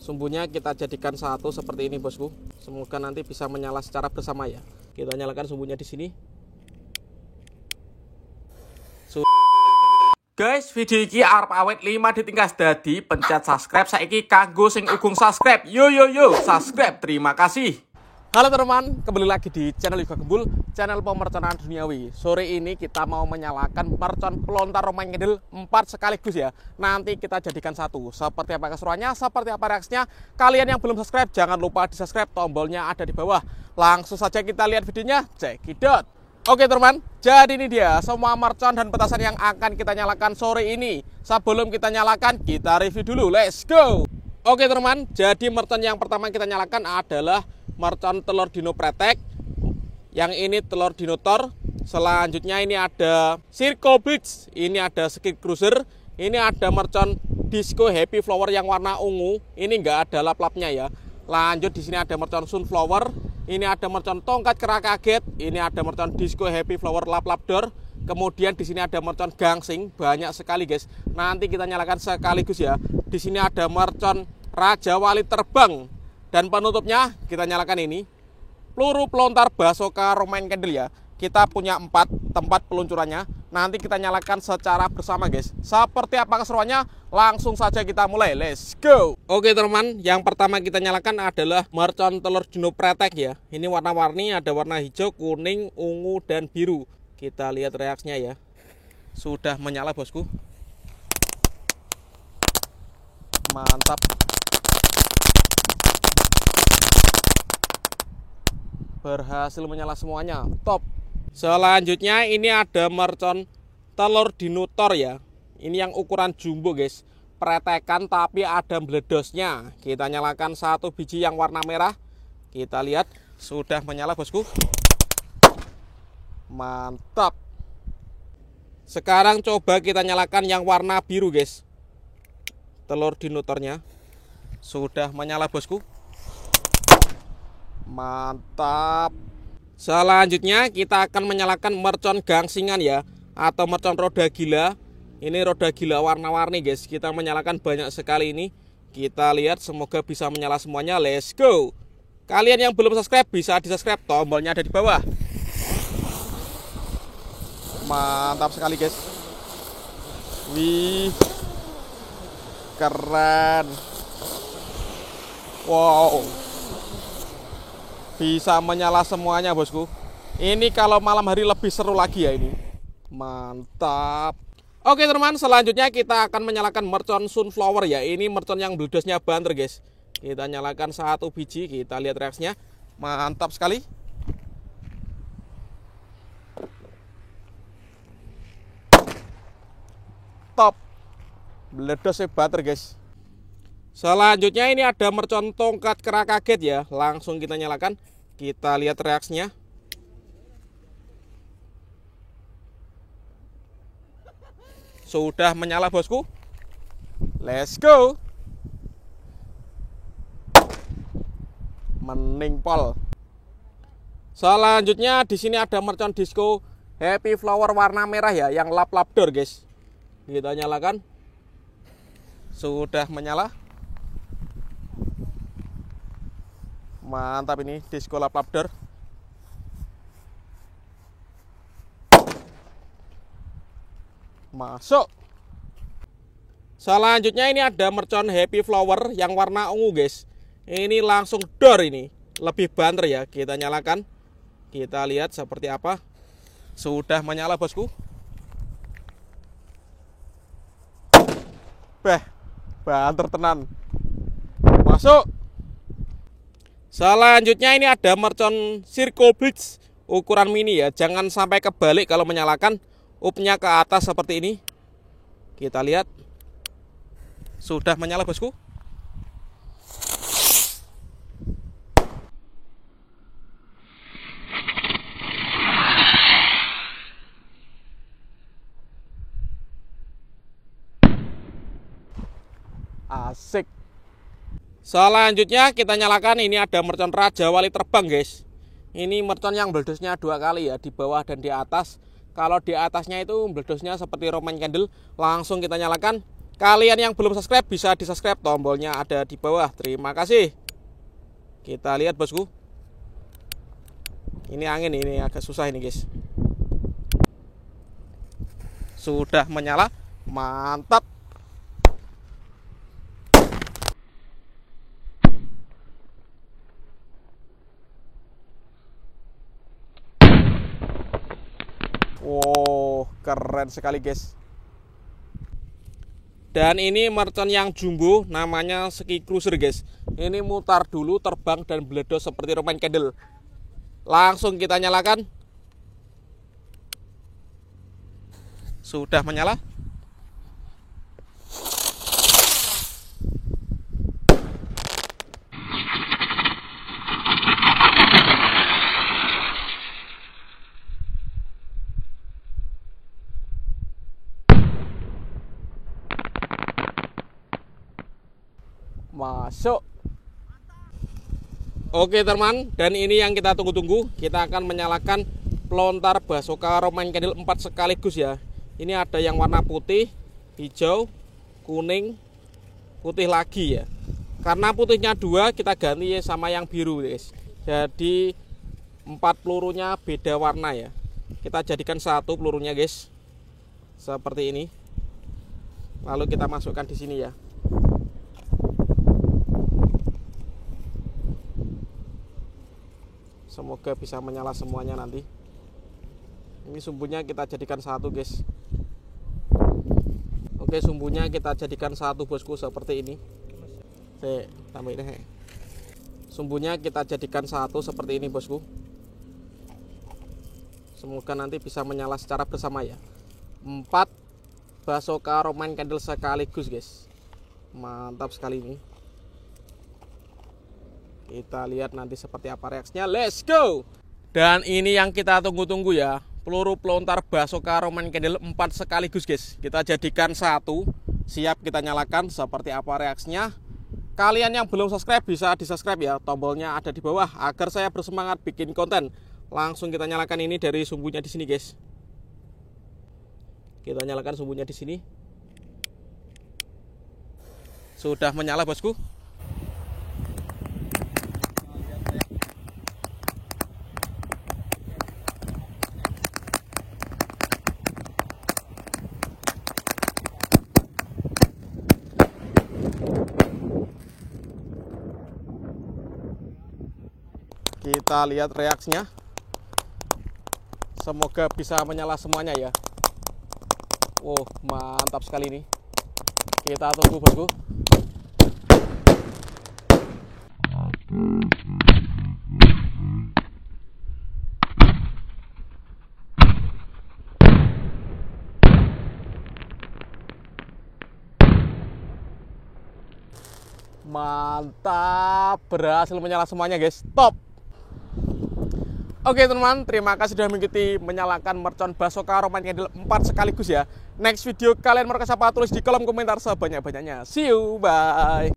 Sumbunya kita jadikan satu seperti ini bosku. Semoga nanti bisa menyala secara bersama ya. Kita nyalakan sumbunya di sini. Guys, video ini arep awet 5 ditingkas dadi pencet subscribe saiki kanggo sing ugung subscribe. Yo subscribe. Terima kasih. Halo teman-teman, kembali lagi di channel Yoga Gembul, channel pemerconaan duniawi. Sore ini kita mau menyalakan mercon pelontar romain kendil 4 sekaligus ya. Nanti kita jadikan satu. Seperti apa keseruannya, seperti apa reaksinya. Kalian yang belum subscribe, jangan lupa di subscribe, tombolnya ada di bawah. Langsung saja kita lihat videonya, cekidot. Oke teman, jadi ini dia semua mercon dan petasan yang akan kita nyalakan sore ini. Sebelum kita nyalakan, kita review dulu, let's go. Oke teman, jadi mercon yang pertama kita nyalakan adalah mercon telur dino pretek. Yang ini telur dinotor. Selanjutnya ini ada Circle Blitz. Ini ada Skid Cruiser. Ini ada mercon Disco Happy Flower yang warna ungu. Ini enggak ada lap-lapnya ya. Lanjut di sini ada mercon Sunflower. Ini ada mercon tongkat kera kaget. Ini ada mercon Disco Happy Flower lap-lap door. Kemudian di sini ada mercon gangsing. Banyak sekali guys. Nanti kita nyalakan sekaligus ya. Di sini ada mercon Raja Wali Terbang. Dan penutupnya kita nyalakan ini peluru pelontar Basoka romain kendil ya. Kita punya 4 tempat peluncurannya. Nanti kita nyalakan secara bersama guys. Seperti apa keseruannya? Langsung saja kita mulai. Let's go. Oke teman, yang pertama kita nyalakan adalah mercon telur dino pretek ya. Ini warna-warni, ada warna hijau, kuning, ungu, dan biru. Kita lihat reaksinya ya. Sudah menyala bosku. Mantap. Berhasil menyala semuanya, top. Selanjutnya ini ada mercon telur dinotor ya. Ini yang ukuran jumbo guys, pretekan tapi ada bledosnya. Kita nyalakan 1 biji yang warna merah. Kita lihat sudah menyala bosku. Mantap. Sekarang coba kita nyalakan yang warna biru guys. Telur dinotornya sudah menyala bosku. Mantap. Selanjutnya kita akan menyalakan mercon gangsingan ya, atau mercon roda gila. Ini roda gila warna-warni guys. Kita menyalakan banyak sekali ini. Kita lihat semoga bisa menyala semuanya. Let's go. Kalian yang belum subscribe bisa di subscribe, tombolnya ada di bawah. Mantap sekali guys. Wih, keren. Wow, bisa menyala semuanya bosku. Ini kalau malam hari lebih seru lagi ya ini. Mantap. Oke teman, selanjutnya kita akan menyalakan mercon Sunflower ya. Ini mercon yang bledosnya banter guys. Kita nyalakan 1 biji, kita lihat reaksinya. Mantap sekali. Top. Bledosnya banter guys. Selanjutnya ini ada mercon tongkat kera kaget ya. Langsung kita nyalakan. Kita lihat reaksinya. Sudah menyala bosku. Let's go. Meningpol. Selanjutnya di sini ada mercon Disco Happy Flower warna merah ya, yang lap-lap door guys. Kita nyalakan. Sudah menyala. Mantap, ini disco lap-lap door. Masuk. Selanjutnya ini ada mercon Happy Flower yang warna ungu guys. Ini langsung door, ini lebih banter ya. Kita nyalakan. Kita lihat seperti apa. Sudah menyala bosku. Banter tenan. Masuk. Selanjutnya ini ada mercon Circle Blitz ukuran mini ya. Jangan sampai kebalik kalau menyalakan, upnya ke atas seperti ini. Kita lihat. Sudah menyala bosku. Asik. Selanjutnya kita nyalakan, ini ada mercon Raja Wali Terbang guys. Ini mercon yang bledosnya 2 kali ya, di bawah dan di atas. Kalau di atasnya itu bledosnya seperti romain kendil. Langsung kita nyalakan. Kalian yang belum subscribe bisa di subscribe, tombolnya ada di bawah. Terima kasih. Kita lihat bosku. Ini angin, ini agak susah ini guys. Sudah menyala, mantap. Wow, keren sekali guys. Dan ini mercon yang jumbo, namanya Ski Cruiser guys. Ini mutar dulu, terbang dan meledos seperti Roman candle. Langsung kita nyalakan. Sudah menyala. Masuk. Oke teman, dan ini yang kita tunggu-tunggu. Kita akan menyalakan pelontar Basoka Roman candle 4 sekaligus ya. Ini ada yang warna putih, hijau, kuning, putih lagi ya. Karena putihnya 2, kita ganti ya sama yang biru guys. Jadi 4 pelurunya beda warna ya. Kita jadikan 1 pelurunya guys. Seperti ini. Lalu kita masukkan di sini ya. Semoga bisa menyala semuanya nanti. Ini sumbunya kita jadikan 1 guys. Oke, sumbunya kita jadikan 1 bosku seperti ini. Tambahin ini. Sumbunya kita jadikan 1 seperti ini bosku. Semoga nanti bisa menyala secara bersama ya. 4 Basoka Roman candle sekaligus guys. Mantap sekali ini. Kita lihat nanti seperti apa reaksinya. Let's go. Dan ini yang kita tunggu-tunggu ya. Peluru pelontar Basoka Roman candle 4 sekaligus guys. Kita jadikan 1. Siap kita nyalakan. Seperti apa reaksinya. Kalian yang belum subscribe bisa di subscribe ya. Tombolnya ada di bawah agar saya bersemangat bikin konten. Langsung kita nyalakan ini dari sumbunya di sini guys. Kita nyalakan sumbunya di sini. Sudah menyala bosku. Kita lihat reaksinya. Semoga bisa menyala semuanya ya. Oh, mantap sekali ini. Kita tunggu bosku. Mantap, berhasil menyala semuanya guys. Top. Oke teman, terima kasih sudah mengikuti menyalakan mercon Basoka Roman candle 4 sekaligus ya. Next video kalian mau ke siapa, tulis di kolom komentar sebanyak-banyaknya. See you, bye.